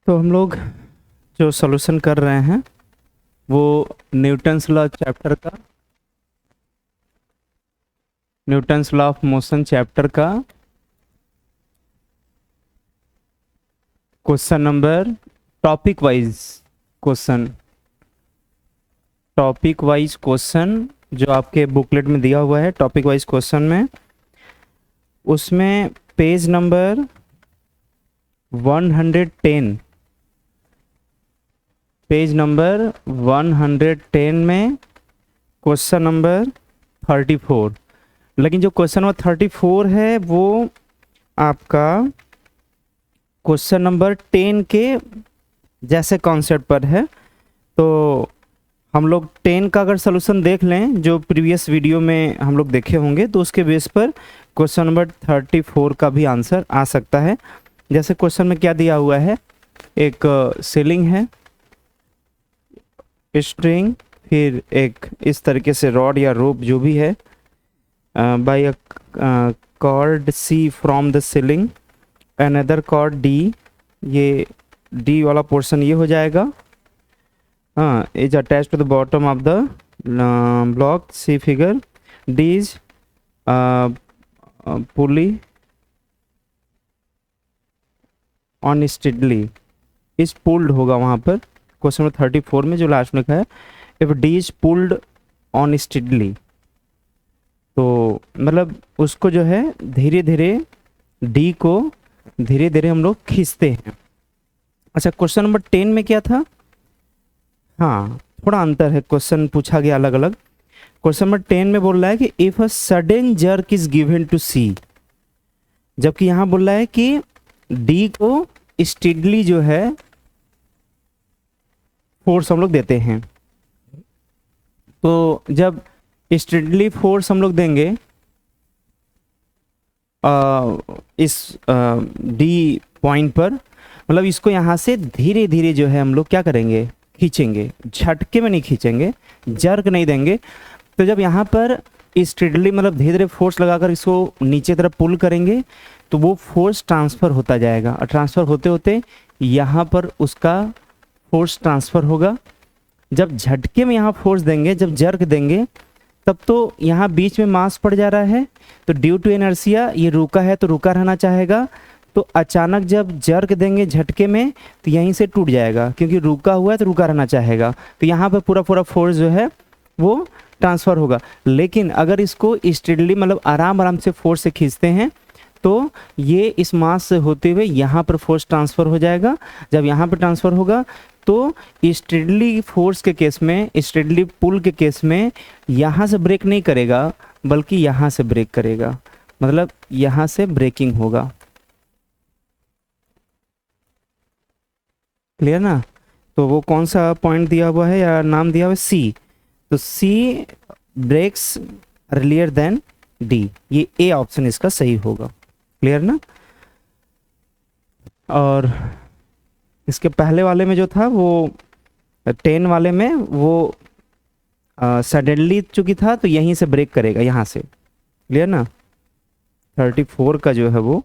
तो हम लोग जो सॉल्यूशन कर रहे हैं वो न्यूटन्स लॉ चैप्टर का, Newton's law of motion chapter का question number topic wise question जो आपके बुकलेट में दिया हुआ है। टॉपिक वाइज क्वेश्चन में उसमें पेज नंबर 110 में क्वेश्चन नंबर 34, लेकिन जो क्वेश्चन नंबर 34 है वो आपका क्वेश्चन नंबर 10 के जैसे कॉन्सेप्ट पर है। तो हम लोग 10 का अगर सॉल्यूशन देख लें जो प्रीवियस वीडियो में हम लोग देखे होंगे तो उसके बेस पर क्वेश्चन नंबर 34 का भी आंसर आ सकता है। जैसे क्वेश्चन में क्या दिया हुआ है, एक सीलिंग है, स्ट्रिंग, फिर एक इस तरीके से रॉड या रोप जो भी है, by a cord C from the ceiling, another cord D, ये डी वाला पोर्शन ये हो जाएगा, is attached to the bottom of the block, C figure, D is pulley on steadily, is pulled होगा वहाँ पर क्वेश्चन नंबर 34 में जो लास्ट में लिखा है, if D is pulled on steadily, तो मतलब उसको जो है धीरे धीरे डी को धीरे धीरे हम लोग खींचते हैं। अच्छा, क्वेश्चन नंबर 10 में क्या था, हाँ थोड़ा अंतर है, क्वेश्चन पूछा गया अलग अलग। क्वेश्चन नंबर 10 में बोल रहा है कि if a sudden jerk is given to C, जबकि यहाँ बोल रहा है कि डी को स्टेडली जो है फोर्स हम लोग देते हैं। तो जब स्टेडली फोर्स हम लोग देंगे इस डी पॉइंट पर, मतलब इसको यहाँ से धीरे धीरे जो है हम लोग क्या करेंगे, खींचेंगे, झटके में नहीं खींचेंगे, जर्क नहीं देंगे। तो जब यहाँ पर स्टेडली मतलब धीरे धीरे फोर्स लगाकर इसको नीचे तरफ पुल करेंगे तो वो फोर्स ट्रांसफ़र होता जाएगा, और ट्रांसफ़र होते होते यहाँ पर उसका फोर्स ट्रांसफ़र होगा। जब झटके में यहाँ फोर्स देंगे, जब जर्क देंगे, तब तो यहाँ बीच में मास पड़ जा रहा है, तो ड्यू टू इनर्शिया ये रुका है तो रुका रहना चाहेगा। तो अचानक जब जर्क देंगे झटके में तो यहीं से टूट जाएगा, क्योंकि रुका हुआ है तो रुका रहना चाहेगा, तो यहाँ पर पूरा पूरा फोर्स जो है वो ट्रांसफ़र होगा। लेकिन अगर इसको स्टेडली मतलब आराम आराम से फोर्स से खींचते हैं तो ये इस मास से होते हुए यहाँ पर फोर्स ट्रांसफ़र हो जाएगा। जब यहाँ पर ट्रांसफ़र होगा तो स्टेडली फोर्स के केस में, स्टेडली पुल के केस में यहाँ से ब्रेक नहीं करेगा बल्कि यहाँ से ब्रेक करेगा, मतलब यहाँ से ब्रेकिंग होगा। क्लियर ना? तो वो कौन सा पॉइंट दिया हुआ है या नाम दिया हुआ है, सी। तो सी ब्रेक्स अर्लियर देन डी, ये ए ऑप्शन इसका सही होगा। क्लियर ना? और इसके पहले वाले में जो था वो 10 वाले में वो सडनली चूंकि था तो यहीं से ब्रेक करेगा, यहाँ से। क्लियर ना? 34 का जो है वो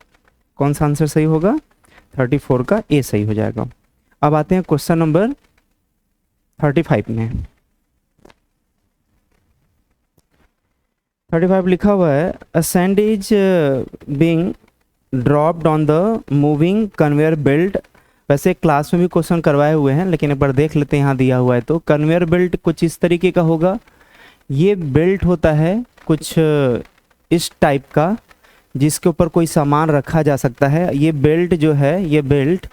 कौन सा आंसर सही होगा, 34 का ए सही हो जाएगा। अब आते हैं क्वेश्चन नंबर 35 में। 35 लिखा हुआ है, अ sand is being dropped on the moving conveyor belt. वैसे क्लास में भी क्वेश्चन करवाए हुए हैं, लेकिन एक बार देख लेते हैं यहाँ दिया हुआ है। तो कन्वेयर बेल्ट कुछ इस तरीके का होगा, ये बेल्ट होता है कुछ इस टाइप का जिसके ऊपर कोई सामान रखा जा सकता है। ये बेल्ट जो है, ये बेल्ट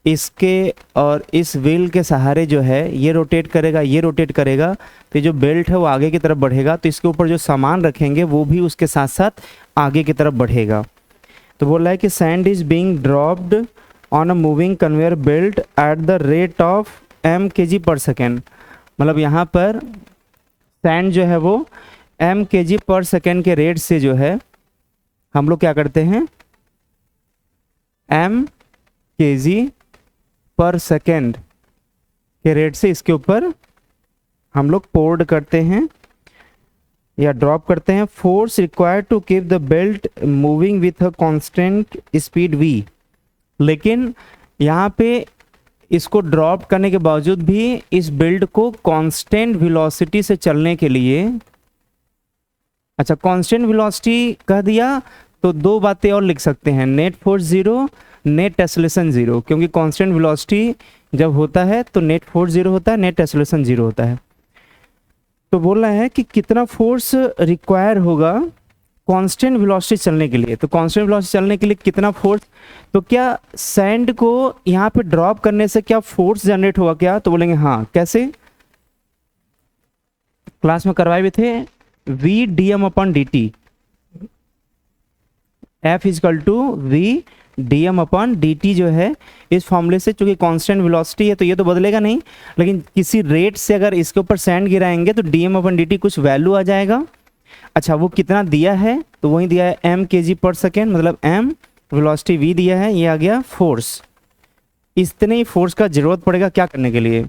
इसके और इस व्हील के सहारे जो है ये रोटेट करेगा, ये रोटेट करेगा, तो जो बेल्ट है वो आगे की तरफ बढ़ेगा, तो इसके ऊपर जो सामान रखेंगे वो भी उसके साथ साथ आगे की तरफ बढ़ेगा। तो बोल रहा है कि sand is being dropped on a moving conveyor belt at the rate of m kg पर सेकेंड। मतलब यहाँ पर सैंड जो है वो m kg पर सेकेंड के रेट से जो है हम लोग क्या करते हैं, m kg पर सेकेंड के रेट से इसके ऊपर हम लोग पोर्ड करते हैं या ड्रॉप करते हैं। Force required to keep the belt moving with a constant speed v। लेकिन यहाँ पे इसको ड्रॉप करने के बावजूद भी इस बिल्ड को कांस्टेंट वेलोसिटी से चलने के लिए, अच्छा कांस्टेंट वेलोसिटी कह दिया तो दो बातें और लिख सकते हैं, net force zero, net tessellation zero, क्योंकि कांस्टेंट वेलोसिटी जब होता है तो नेट फोर्स जीरो होता है, नेट टेस्लेशन जीरो होता है। तो बोल रहा है कि कितना फोर्स रिक्वायर होगा कांस्टेंट वेलोसिटी चलने के लिए, तो कांस्टेंट वेलोसिटी चलने के लिए कितना फोर्स, तो क्या सैंड को यहाँ पे ड्रॉप करने से क्या फोर्स जनरेट होगा क्या, तो बोलेंगे हाँ। कैसे, क्लास में करवाए हुए थे, v dm upon dt, F equal to v dm upon dt जो है इस फॉर्मूले से, चूंकि कांस्टेंट वेलोसिटी है तो ये तो बदलेगा नहीं, लेकिन किसी रेट से अगर इसके ऊपर सैंड गिराएंगे तो dm अपॉन dt कुछ वैल्यू आ जाएगा। अच्छा वो कितना दिया है, तो वही दिया है m kg पर सेकेंड, मतलब m वेलोसिटी v दिया है, ये आ गया फोर्स। इतने ही फोर्स का जरूरत पड़ेगा क्या करने के लिए,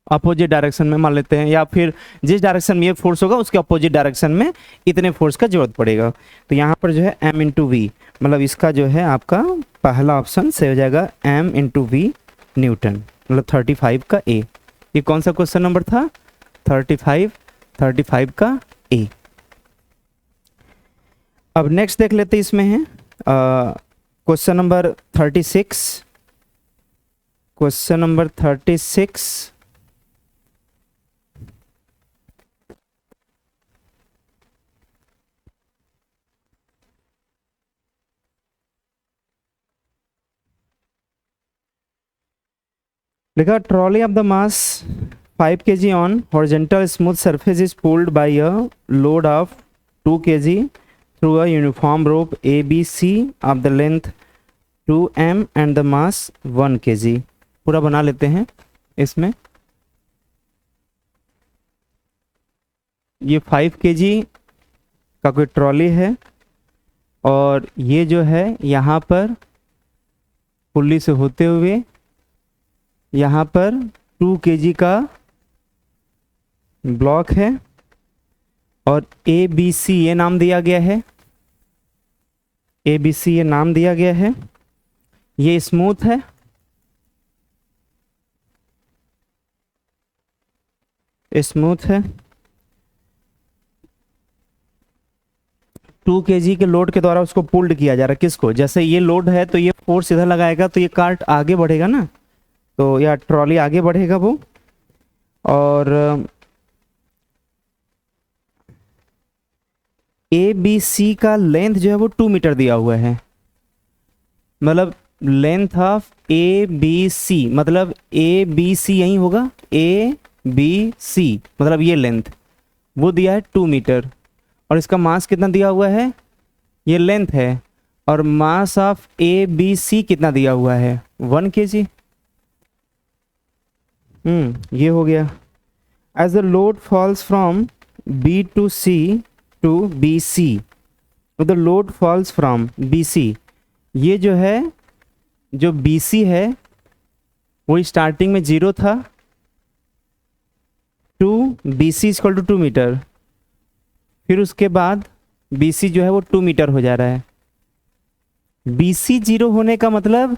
अपोजिट डायरेक्शन में मान लेते हैं, या फिर जिस डायरेक्शन में ये फोर्स होगा उसके अपोजिट डायरेक्शन में इतने फोर्स का जरूरत पड़ेगा। तो यहाँ पर जो है m इंटू वी, मतलब इसका जो है आपका पहला ऑप्शन से हो जाएगा m इंटू वी न्यूटन, मतलब 35 का ए। ये कौन सा क्वेश्चन नंबर था, 35 का ए। अब नेक्स्ट देख लेते इसमें है क्वेश्चन नंबर 36, क्वेश्चन नंबर 36 लिखा, trolley of the mass 5 kg on horizontal smooth surface is pulled bye a load of 2 kg through a uniform rope ABC of the length 2m and the mass 1 kg। पूरा बना लेते हैं इसमें, ये 5 kg का कोई trolley है और ये जो है यहाँ पर पुल्ली से होते हुए यहाँ पर 2 kg का ब्लॉक है और ABC ये नाम दिया गया है, ABC ये नाम दिया गया है। ये स्मूथ है, स्मूथ है, 2 kg के लोड के द्वारा उसको पुल्ड किया जा रहा है। किसको, जैसे ये लोड है तो ये फोर्स इधर लगाएगा तो ये कार्ट आगे बढ़ेगा ना, तो या ट्रॉली आगे बढ़ेगा वो, और ABC का लेंथ जो है वो 2 मीटर दिया हुआ है, मतलब लेंथ ऑफ ABC, मतलब ABC यही होगा, ABC मतलब ये लेंथ वो दिया है 2 मीटर, और इसका मास कितना दिया हुआ है, ये लेंथ है, और मास ऑफ ABC कितना दिया हुआ है 1 kg। ये हो गया। As the load falls from B to C to BC, the load falls from BC, ये जो है जो BC है वो स्टार्टिंग में 0 था, to BC equal to 2 metre, फिर उसके बाद BC जो है वो 2 मीटर हो जा रहा है। BC 0 होने का मतलब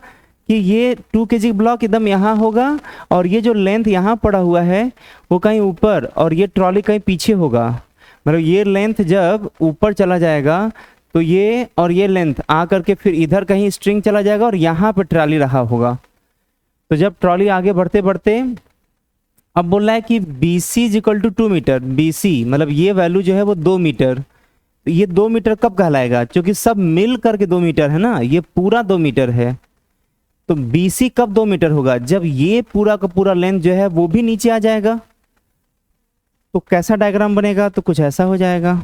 कि ये 2 kg ब्लॉक एकदम यहाँ होगा और ये जो लेंथ यहाँ पड़ा हुआ है वो कहीं ऊपर और ये ट्रॉली कहीं पीछे होगा, मतलब ये लेंथ जब ऊपर चला जाएगा तो ये और ये लेंथ आ करके फिर इधर कहीं स्ट्रिंग चला जाएगा और यहाँ पर ट्रॉली रहा होगा। तो जब ट्रॉली आगे बढ़ते बढ़ते अब बोल रहा है कि BC is equal to 2 metre, BC मतलब ये वैल्यू जो है वो 2 मीटर, तो ये 2 मीटर कब कहलाएगा, क्योंकि सब मिल करके 2 मीटर है ना, ये पूरा 2 मीटर है, तो BC कब 2 मीटर होगा, जब ये पूरा का पूरा लेंथ जो है वो भी नीचे आ जाएगा। तो कैसा डायग्राम बनेगा, तो कुछ ऐसा हो जाएगा,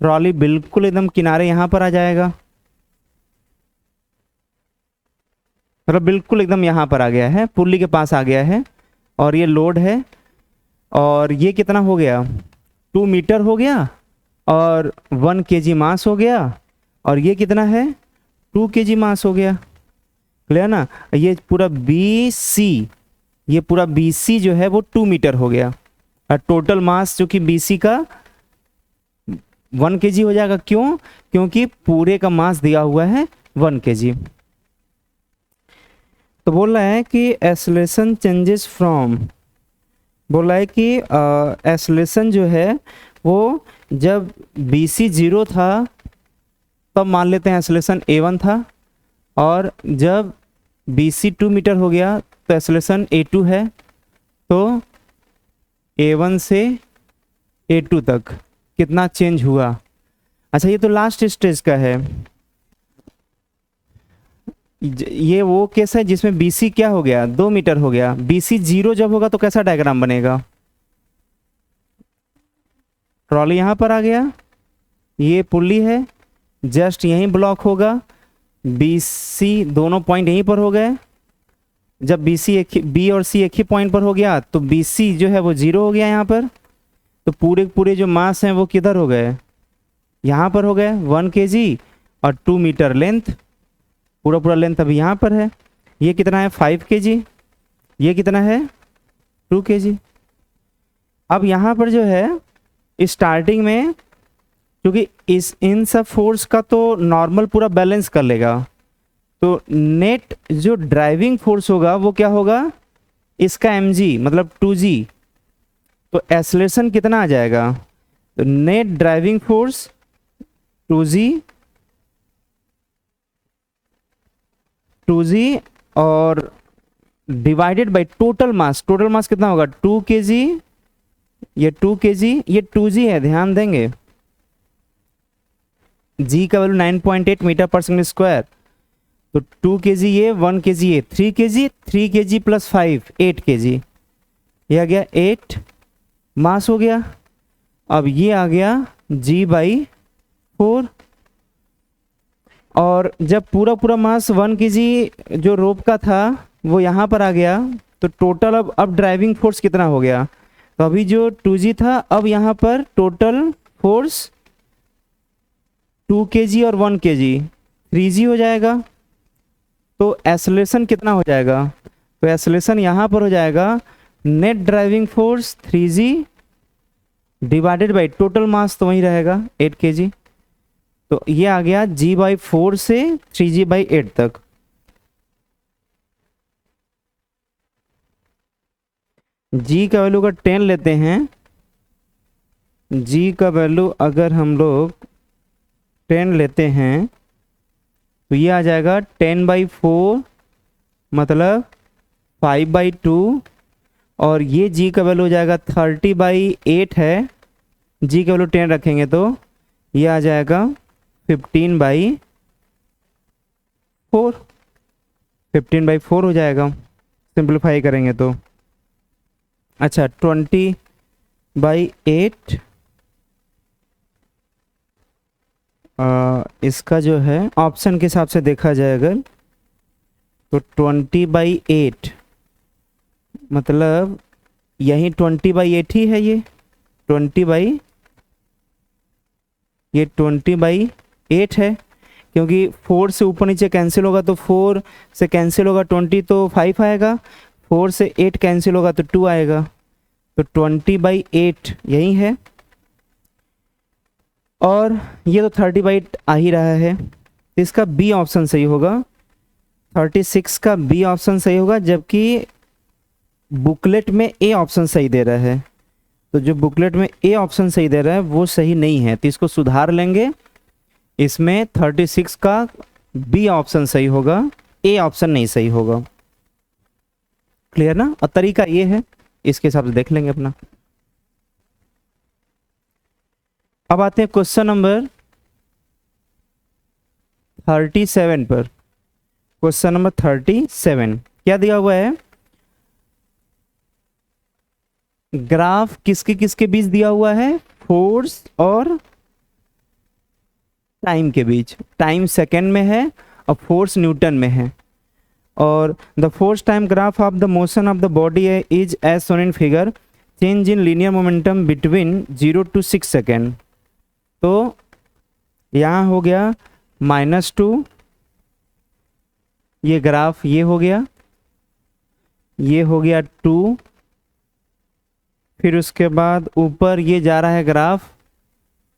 ट्रॉली बिल्कुल एकदम किनारे यहां पर आ जाएगा, मतलब बिल्कुल एकदम यहां पर आ गया है, पुल्ली के पास आ गया है, और ये लोड है, और ये कितना हो गया 2 मीटर हो गया, और 1 kg मास हो गया, और ये कितना है 2 kg मास हो गया, क्लियर ना। ये पूरा BC, ये पूरा BC जो है वो 2 मीटर हो गया, और टोटल मास जो कि BC का 1 kg हो जाएगा। क्यों, क्योंकि पूरे का मास दिया हुआ है 1 kg। तो बोल रहा है कि एक्सेलरेशन चेंजेस फ्रॉम, बोल रहा है कि एक्सेलरेशन जो है वो जब बी सी जीरो था तब मान लेते हैं एक्सेलरेशन A1 था, और जब बी सी 2 मीटर हो गया तो एक्सेलरेशन A2 है। तो A1 से A2 तक कितना चेंज हुआ। अच्छा ये तो लास्ट स्टेज का है। ये वो केस है जिसमें BC क्या हो गया, 2 मीटर हो गया। BC जीरो जब होगा तो कैसा डायग्राम बनेगा, ट्रॉली यहाँ पर आ गया, ये पुल्ली है, जस्ट यहीं ब्लॉक होगा, BC दोनों पॉइंट यहीं पर हो गए। जब B और C एक ही पॉइंट पर हो गया तो BC जो है वो जीरो हो गया यहाँ पर। तो पूरे पूरे जो मास हैं वो किधर हो गए, यहाँ पर हो गए, 1 kg और 2 मीटर लेंथ, पूरा पूरा लेंथ अभी यहाँ पर है। ये कितना है 5 kg, ये कितना है 2 kg। अब यहाँ पर जो है स्टार्टिंग में, क्योंकि इन सब फोर्स का तो नॉर्मल पूरा बैलेंस कर लेगा, तो नेट जो ड्राइविंग फोर्स होगा वो क्या होगा, इसका mg मतलब 2g। तो एक्सेलरेशन कितना आ जाएगा, तो नेट ड्राइविंग फोर्स 2g और divided by total mass. Total mass कितना होगा 2 kg, ये 2 kg, ये 2g है, ध्यान देंगे। g का वैल्यू 9.8 मीटर पर सेकंड स्क्वायर। तो 2 kg ये, 1 kg ये, 3 kg, 3 kg प्लस 5 8 kg, ये आ गया 8 मास हो गया। अब ये आ गया g/4, और जब पूरा पूरा मास 1 kg जो रोप का था वो यहाँ पर आ गया, तो टोटल अब ड्राइविंग फोर्स कितना हो गया, तो अभी जो 2g था अब यहाँ पर टोटल फोर्स 2 kg और 1 kg 3g हो जाएगा। तो एक्सेलरेशन कितना हो जाएगा, तो एक्सेलरेशन यहाँ पर हो जाएगा net driving force 3g divided by total mass, तो वहीं रहेगा 8 kg। तो ये आ गया g/4 से 3g/8 तक। g का वैल्यू अगर 10 लेते हैं, g का वैल्यू अगर हम लोग 10 लेते हैं तो ये आ जाएगा 10/4 मतलब 5/2, और ये g का वैल्यू हो जाएगा 30/8 है। g का वैल्यू 10 रखेंगे तो ये आ जाएगा 15/4, 15/4 हो जाएगा सिंप्लीफाई करेंगे तो। अच्छा 20/8 इसका जो है ऑप्शन के हिसाब से देखा जाए अगर, तो 20/8 मतलब यही 20/8 ही है, ये 20/8 है, क्योंकि 4 से ऊपर नीचे कैंसिल होगा तो 4 से कैंसिल होगा 20 तो 5 आएगा, 4 से 8 कैंसिल होगा तो 2 आएगा, तो 20/8 यही है। और ये तो 30/8 आ ही रहा है, तो इसका बी ऑप्शन सही होगा, 36 का बी ऑप्शन सही होगा, जबकि बुकलेट में ए ऑप्शन सही दे रहा है। तो जो बुकलेट में ए ऑप्शन सही दे रहा है वो सही नहीं है, तो इसको सुधार लेंगे। इसमें 36 का बी ऑप्शन सही होगा, ए ऑप्शन नहीं सही होगा। क्लियर ना, और तरीका ये है, इसके हिसाब से देख लेंगे अपना। अब आते हैं क्वेश्चन नंबर 37 पर। क्वेश्चन नंबर 37 क्या दिया हुआ है, ग्राफ किसके किसके बीच दिया हुआ है, फोर्स और टाइम के बीच। टाइम सेकेंड में है और फोर्स न्यूटन में है, और the force time graph of the motion of the body is as shown in figure, change in linear momentum between 0 to 6 second. तो यहाँ हो गया -2, ये ग्राफ ये हो गया, ये हो गया 2, फिर उसके बाद ऊपर ये जा रहा है ग्राफ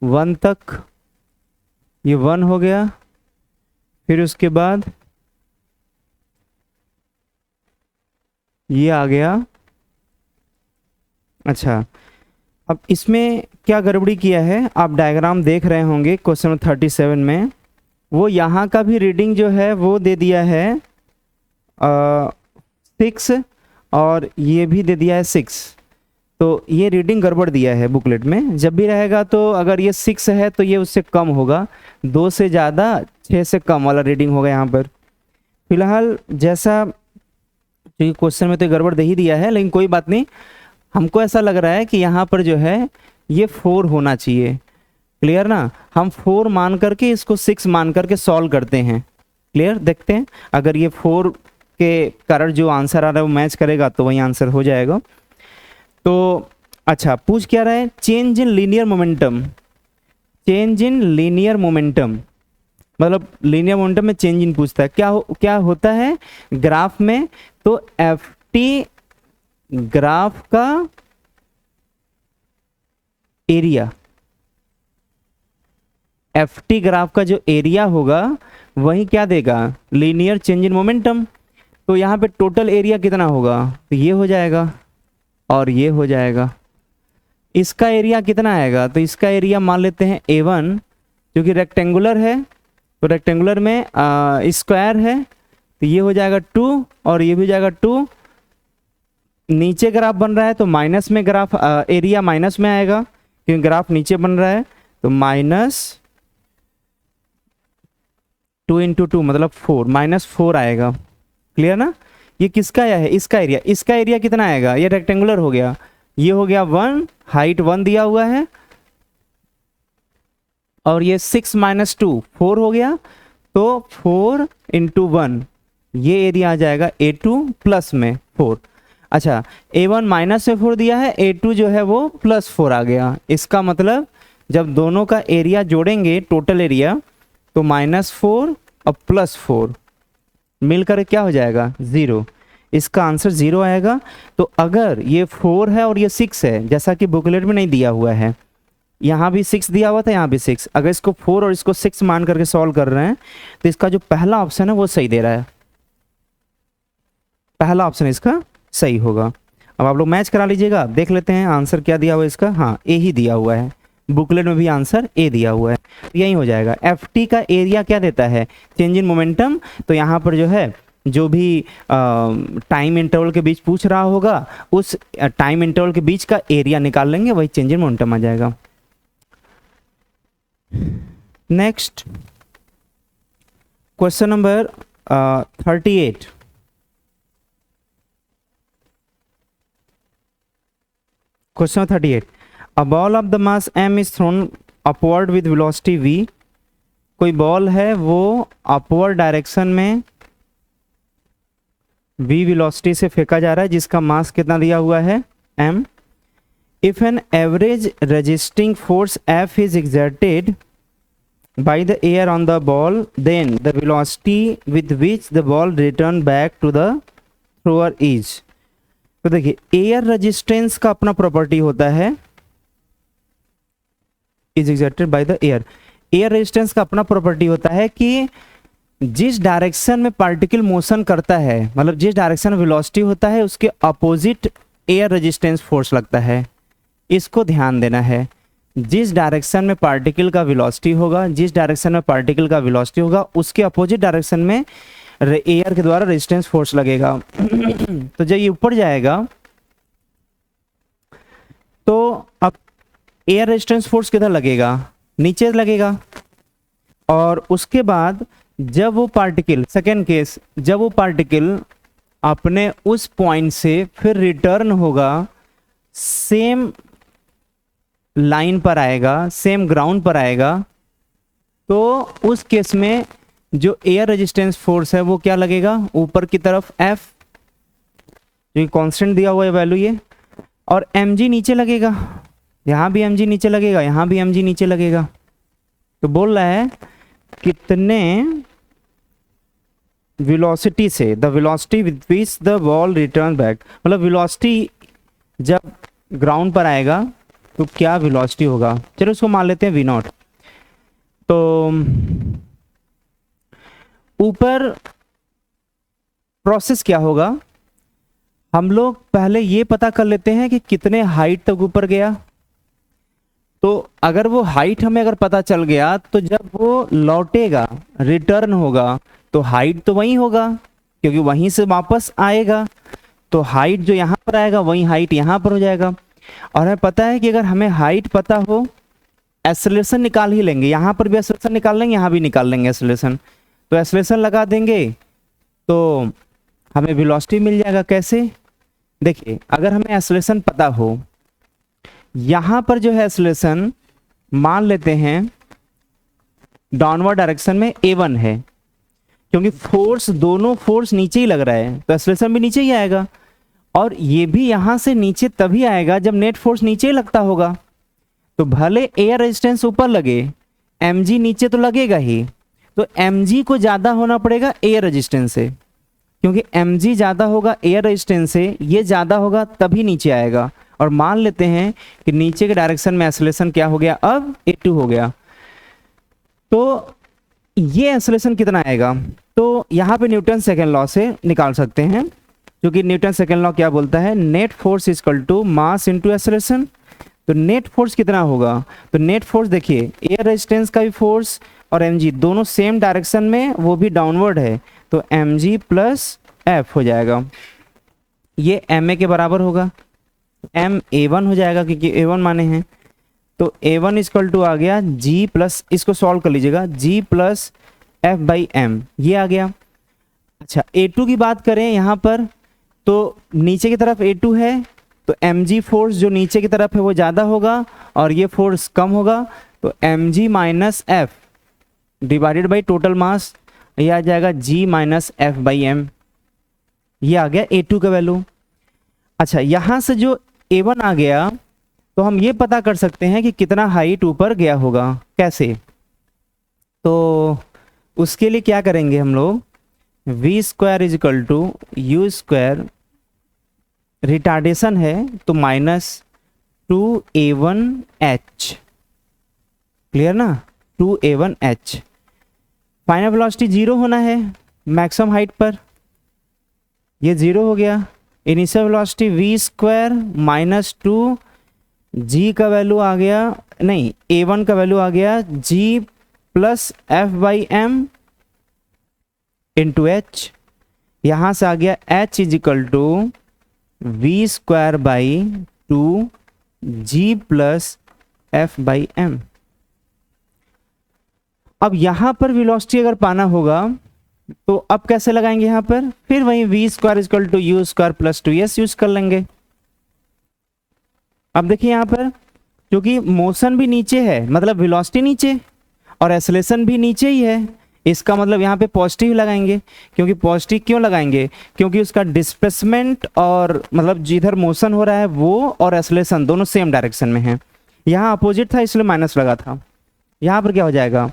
1 तक, ये 1 हो गया, फिर उसके बाद ये आ गया। अच्छा, अब इसमें क्या गड़बड़ी किया है, आप डायग्राम देख रहे होंगे क्वेश्चन नंबर 37 में, वो यहाँ का भी रीडिंग जो है वो दे दिया है 6 और ये भी दे दिया है 6। तो ये रीडिंग गड़बड़ दिया है बुकलेट में। जब भी रहेगा तो अगर ये 6 है तो ये उससे कम होगा, 2 से ज़्यादा 6 से कम वाला रीडिंग होगा यहाँ पर। फिलहाल जैसा, क्योंकि क्वेश्चन में तो गड़बड़ दे ही दिया है, लेकिन कोई बात नहीं, हमको ऐसा लग रहा है कि यहाँ पर जो है ये 4 होना चाहिए। क्लियर ना, हम 4 मान करके इसको 6 मान करके सॉल्व करते हैं। क्लियर, देखते हैं अगर ये 4 के कारण जो आंसर आ रहा है वो मैच करेगा तो वही आंसर हो जाएगा। तो अच्छा, पूछ क्या रहा है, change in linear momentum. Change in linear momentum मतलब लीनियर मोमेंटम में चेंज इन पूछता है। क्या होता है ग्राफ में, तो एफ टी ग्राफ का एरिया, एफ टी ग्राफ का जो एरिया होगा वही क्या देगा, लीनियर चेंज इन मोमेंटम। तो यहाँ पे टोटल एरिया कितना होगा, तो ये हो जाएगा और ये हो जाएगा। इसका एरिया कितना आएगा, तो इसका एरिया मान लेते हैं A1, जो कि रेक्टेंगुलर है, तो रेक्टेंगुलर में स्क्वायर है, तो ये हो जाएगा 2 और ये भी हो जाएगा 2। नीचे ग्राफ बन रहा है तो माइनस में ग्राफ एरिया माइनस में आएगा, क्योंकि ग्राफ नीचे बन रहा है, तो -2 × 2 मतलब 4, -4 आएगा। क्लियर ना, ये किसका आया है, इसका एरिया। इसका एरिया कितना आएगा, ये रेक्टेंगुलर हो गया, ये हो गया 1, हाइट 1 दिया हुआ है, और ये 6 - 2 4 हो गया, तो 4 × 1 ये एरिया आ जाएगा A2 प्लस में 4। अच्छा, A1 माइनस में 4 दिया है, A2 जो है वो +4 आ गया। इसका मतलब जब दोनों का एरिया जोड़ेंगे टोटल एरिया, तो -4 और +4 मिलकर क्या हो जाएगा, 0। इसका आंसर 0 आएगा। तो अगर ये 4 है और ये 6 है, जैसा कि बुकलेट में नहीं दिया हुआ है, यहाँ भी 6 दिया हुआ था, यहाँ भी 6, अगर इसको 4 और इसको 6 मान करके सॉल्व कर रहे हैं, तो इसका जो पहला ऑप्शन है वो सही दे रहा है, पहला ऑप्शन इसका सही होगा। अब आप लोग मैच करा लीजिएगा, देख लेते हैं आंसर क्या दिया हुआ है इसका। हाँ, ए ही दिया हुआ है, बुकलेट में भी आंसर ए दिया हुआ है, तो यही हो जाएगा। एफ टी का एरिया क्या देता है, चेंज इन मोमेंटम। तो यहाँ पर जो है, जो भी टाइम इंटरवल के बीच पूछ रहा होगा, उस टाइम इंटरवल के बीच का एरिया निकाल लेंगे, वही चेंज इन मोमेंटम आ जाएगा। Next question number 38। Question 38, a ball of the mass m is throne upward with velocity v। कोई बॉल है वो अपवर्ड डायरेक्शन में v वेलोसिटी से फेंका जा रहा है, जिसका मास कितना दिया हुआ है, m। If an average resisting force f is exerted by the air on the ball, then the velocity with which the ball return back to the thrower is। तो देखिए, एयर रेजिस्टेंस का अपना प्रॉपर्टी होता है, is exerted by the air. Air resistance का अपना property होता है कि जिस डायरेक्शन में पार्टिकल मोशन करता है, मतलब जिस डायरेक्शन में वेलोसिटी होता है, उसके अपोजिट एयर रेजिस्टेंस फोर्स लगता है। इसको ध्यान देना है, जिस डायरेक्शन में पार्टिकल का वेलोसिटी होगा, जिस डायरेक्शन में पार्टिकल का वेलोसिटी होगा, उसके अपोजिट डायरेक्शन में एयर के द्वारा रेजिस्टेंस फोर्स लगेगा। तो जब ये ऊपर जाएगा तो अब एयर रेजिस्टेंस फोर्स किधर लगेगा, नीचे लगेगा। और उसके बाद जब वो पार्टिकल, सेकेंड केस, जब वो पार्टिकल अपने उस पॉइंट से फिर रिटर्न होगा, सेम लाइन पर आएगा, सेम ग्राउंड पर आएगा, तो उस केस में जो एयर रेजिस्टेंस फोर्स है वो क्या लगेगा, ऊपर की तरफ F, जो कांस्टेंट दिया हुआ है वैल्यू ये, और mg नीचे लगेगा, यहाँ भी mg नीचे लगेगा, यहाँ भी mg नीचे लगेगा। तो बोल रहा है कितने वेलोसिटी से, the velocity with which the ball return back, मतलब वेलोसिटी जब ग्राउंड पर आएगा तो क्या वेलोसिटी होगा। चलो उसको मान लेते हैं v0। तो ऊपर प्रोसेस क्या होगा, हम लोग पहले ये पता कर लेते हैं कि कितने हाइट तक ऊपर गया। तो अगर वो हाइट हमें अगर पता चल गया तो जब वो लौटेगा, रिटर्न होगा, तो हाइट तो वही होगा क्योंकि वहीं से वापस आएगा। तो हाइट जो यहाँ पर आएगा वही हाइट यहाँ पर हो जाएगा। और हमें पता है कि अगर हमें हाइट पता हो, एक्सेलरेशन निकाल ही लेंगे, यहाँ पर भी एक्सेलरेशन निकाल लेंगे, यहाँ भी निकाल लेंगे एक्सेलरेशन। तो एक्सेलरेशन लगा देंगे तो हमें वेलोसिटी मिल जाएगा। कैसे? देखिए, अगर हमें एक्सेलरेशन पता हो, यहाँ पर जो है एक्सेलरेशन मान लेते हैं डाउनवर्ड डायरेक्शन में a1 है, क्योंकि फोर्स, दोनों फोर्स नीचे ही लग रहा है तो एक्सेलरेशन भी नीचे ही आएगा। और ये भी यहाँ से नीचे तभी आएगा जब नेट फोर्स नीचे ही लगता होगा। तो भले एयर रेजिस्टेंस ऊपर लगे, mg नीचे तो लगेगा ही, तो mg को ज़्यादा होना पड़ेगा एयर रेजिस्टेंस से, क्योंकि mg ज़्यादा होगा एयर रेजिस्टेंस से, ये ज़्यादा होगा तभी नीचे आएगा। और मान लेते हैं कि नीचे के डायरेक्शन में एक्सेलरेशन क्या हो गया, अब a2 हो गया। तो ये एक्सेलरेशन कितना आएगा, तो यहाँ पे न्यूटन सेकेंड लॉ से निकाल सकते हैं, क्योंकि न्यूटन सेकेंड लॉ क्या बोलता है, net force equal to mass into acceleration. तो नेट फोर्स कितना होगा, तो नेट फोर्स देखिए, एयर रेजिस्टेंस का भी फोर्स और mg दोनों सेम डायरेक्शन में, वो भी डाउनवर्ड है, तो mg प्लस f हो जाएगा। ये ma के बराबर होगा, m a1 हो जाएगा क्योंकि a1 माने हैं। तो a1 इक्वल टू आ गया g प्लस, इसको सॉल्व कर लीजिएगा, g plus f by m, ये आ गया। अच्छा, a2 की बात करें यहाँ पर, तो नीचे की तरफ a2 है, तो mg फोर्स जो नीचे की तरफ है वो ज़्यादा होगा और ये फोर्स कम होगा, तो mg minus f divided by total mass, ये आ जाएगा g minus f by m। ये आ गया a2 का वैल्यू। अच्छा, यहाँ से जो a1 आ गया, तो हम ये पता कर सकते हैं कि कितना हाइट ऊपर गया होगा। कैसे? तो उसके लिए क्या करेंगे हम लोग, v square is equal to u square, retardation है तो माइनस 2a1h, क्लियर ना, 2a1h। फाइनल वेलोसिटी 0 होना है मैक्सिमम हाइट पर, ये 0 हो गया। Initial velocity v square minus 2, g का वैल्यू आ गया, नहीं a1 का वैल्यू आ गया g plus f by m into एच। यहाँ से आ गया h is equal to v square by 2g plus f by m. अब यहाँ पर वेलोसिटी अगर पाना होगा तो अब कैसे लगाएंगे, यहाँ पर फिर वही v square equal to u square plus 2s use कर लेंगे। अब देखिए यहाँ पर, क्योंकि मोशन भी नीचे है, मतलब वेलोसिटी नीचे और एक्सेलरेशन भी नीचे ही है, इसका मतलब यहाँ पे पॉजिटिव लगाएंगे। क्योंकि पॉजिटिव क्यों लगाएंगे, क्योंकि उसका डिस्प्लेसमेंट और मतलब जिधर मोशन हो रहा है वो और एक्सेलरेशन दोनों सेम डायरेक्शन में है। यहाँ अपोजिट था इसलिए माइनस लगा था। यहाँ पर क्या हो जाएगा,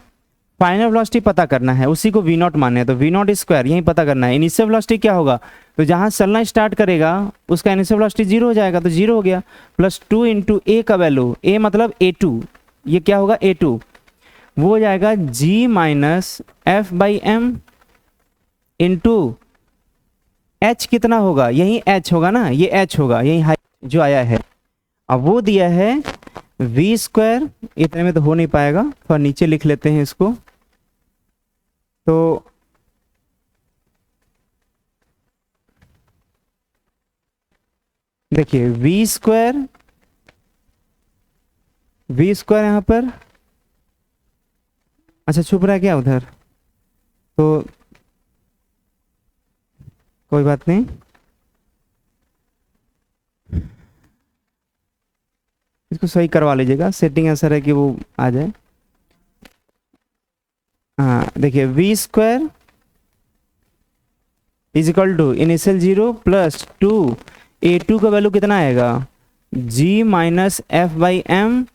फाइनल वेलोसिटी पता करना है, उसी को v नॉट माने हैं, तो v नॉट स्क्वायर यही पता करना है। इनिशियल वेलोसिटी क्या होगा, तो जहाँ चलना स्टार्ट करेगा उसका इनिशियल वेलोसिटी 0 हो जाएगा, तो 0 हो गया, प्लस 2 इंटू ए का वैल्यू, a मतलब a2, ये क्या होगा a2, वो हो जाएगा g minus f by m into h कितना होगा, यही h होगा ना, ये h होगा, यही हाइट जो आया है। अब वो दिया है v स्क्वायर, इतने में तो हो नहीं पाएगा, थोड़ा नीचे लिख लेते हैं इसको। तो देखिए v स्क्वायर यहाँ पर, अच्छा छुप रहा है क्या उधर, तो कोई बात नहीं, इसको सही करवा लीजिएगा, सेटिंग ऐसा है कि वो आ जाए। हाँ देखिए, v square is equal to initial 0 plus 2, a2 का वैल्यू कितना आएगा, g minus f by m,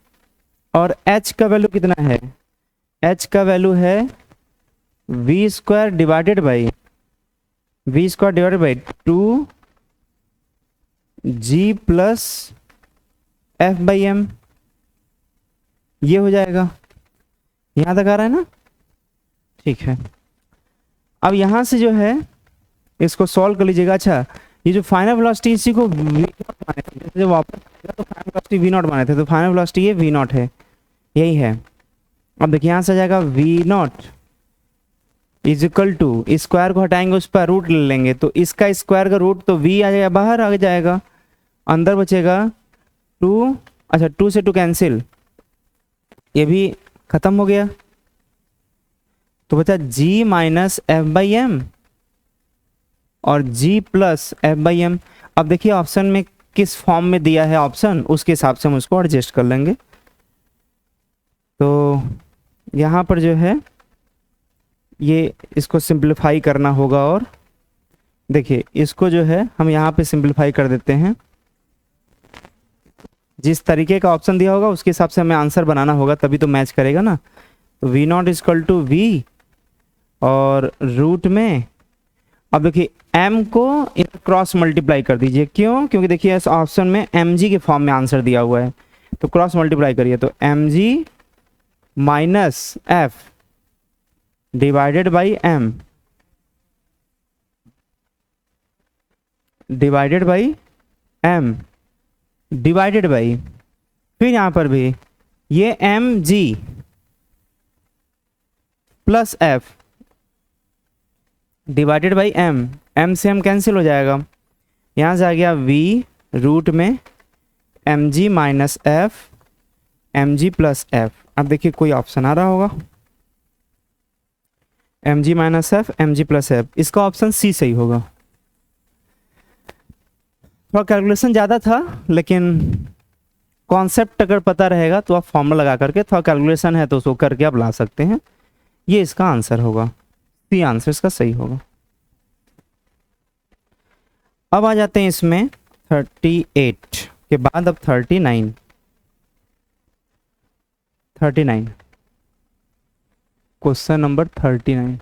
और h का वैल्यू कितना है, h का वैल्यू है v square divided by 2 g plus f by m, ये हो जाएगा। यहाँ तक आ रहा है ना, ठीक है। अब यहाँ से जो है इसको सॉल्व कर लीजिएगा। अच्छा, ये जो फाइनल वेलोसिटी इसी को v नॉट माने थे, जैसे जब वापस आएगा तो फाइनल वेलोसिटी v नॉट माने थे, तो फाइनल वेलोसिटी ये v नॉट है, यही है। अब देखिए यहाँ से आ जाएगा v not is equal to, square को हटाएंगे उस पर रूट ले लेंगे, तो इसका स्क्वायर का रूट तो v आ जाएगा, बाहर आ जाएगा, अंदर बचेगा 2, अच्छा 2 से 2 कैंसिल, ये भी खत्म हो गया, तो बचा g minus f by m और g plus f by m. अब देखिए ऑप्शन में किस फॉर्म में दिया है ऑप्शन, उसके हिसाब से हम उसको एडजस्ट कर लेंगे। तो यहाँ पर जो है ये इसको सिंप्लीफाई करना होगा, और देखिए इसको जो है हम यहाँ पे सिंप्लीफाई कर देते हैं, जिस तरीके का ऑप्शन दिया होगा उसके हिसाब से हमें आंसर बनाना होगा, तभी तो मैच करेगा ना। तो v not equal to v और रूट में, अब देखिए m को क्रॉस मल्टीप्लाई कर दीजिए, क्यों, क्योंकि देखिए इस ऑप्शन में mg के फॉर्म में आंसर दिया हुआ है, तो क्रॉस मल्टीप्लाई करिए, तो mg minus f divided by m divided by m divided by, फिर यहाँ पर भी ये mg plus f divided by m से m कैंसिल हो जाएगा, यहाँ से आ गया v रूट में mg minus f mg plus f। अब देखिए कोई ऑप्शन आ रहा होगा, mg minus f mg plus f, इसका ऑप्शन सी सही होगा। थोड़ा कैलकुलेशन ज़्यादा था, लेकिन कॉन्सेप्ट अगर पता रहेगा तो आप फॉर्मूला लगा करके, थोड़ा कैलकुलेशन है तो उसको करके आप ला सकते हैं। ये इसका आंसर होगा, सी आंसर इसका सही होगा। अब आ जाते हैं इसमें 38 के बाद, अब 39 क्वेश्चन नंबर 39।